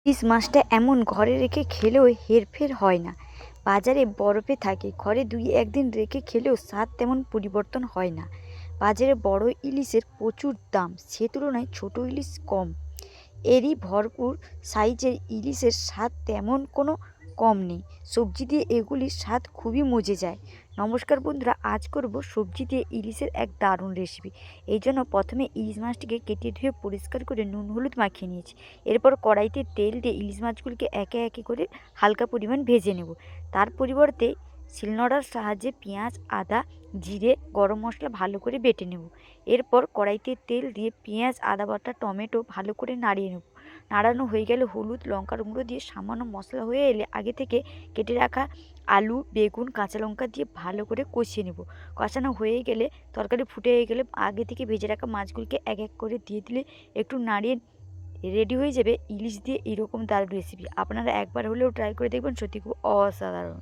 ইলিশ মাছটা এমন ঘরে রেখে খেলেও হেরফের হয় না। বাজারে বরফে থাকে, ঘরে ২-১ দিন রেখে খেলেও স্বাদ তেমন পরিবর্তন হয় না। বাজারে বড় ইলিশের প্রচুর দাম, সে তুলনায় ছোট ইলিশ কম। এরই ভরপুর সাইজের ইলিশের স্বাদ তেমন কোনো কম নেই। সবজি দিয়ে এগুলির স্বাদ খুবই মজে যায়। নমস্কার বন্ধুরা, আজ করব সবজি দিয়ে ইলিশের এক দারুণ রেসিপি। এই জন্য প্রথমে ইলিশ মাছটিকে কেটে ধুয়ে পরিষ্কার করে নুন হলুদ মাখিয়ে নিয়েছি। এরপর কড়াইতে তেল দিয়ে ইলিশ মাছগুলিকে একে একে করে হালকা পরিমাণ ভেজে নেব। তার পরিবর্তে শিলনোড়ার সাহায্যে পেঁয়াজ, আদা, জিরে, গরম মশলা ভালো করে বেটে নেব। এরপর কড়াইতে তেল দিয়ে পেঁয়াজ, আদা বাটা, টমেটো ভালো করে নাড়িয়ে নেব। নাড়ানো হয়ে গেলে হলুদ, লঙ্কার গুঁড়ো দিয়ে সামান্য মশলা হয়ে এলে আগে থেকে কেটে রাখা আলু, বেগুন, কাঁচা লঙ্কা দিয়ে ভালো করে কষিয়ে নেব। কষানো হয়ে গেলে, তরকারি ফুটে গেলে আগে থেকে ভেজে রাখা মাছগুলিকে এক এক করে দিয়ে দিলে একটু নাড়িয়ে রেডি হয়ে যাবে ইলিশ দিয়ে এরকম দারুণ রেসিপি। আপনারা একবার হলেও ট্রাই করে দেখবেন, সত্যি খুব অসাধারণ।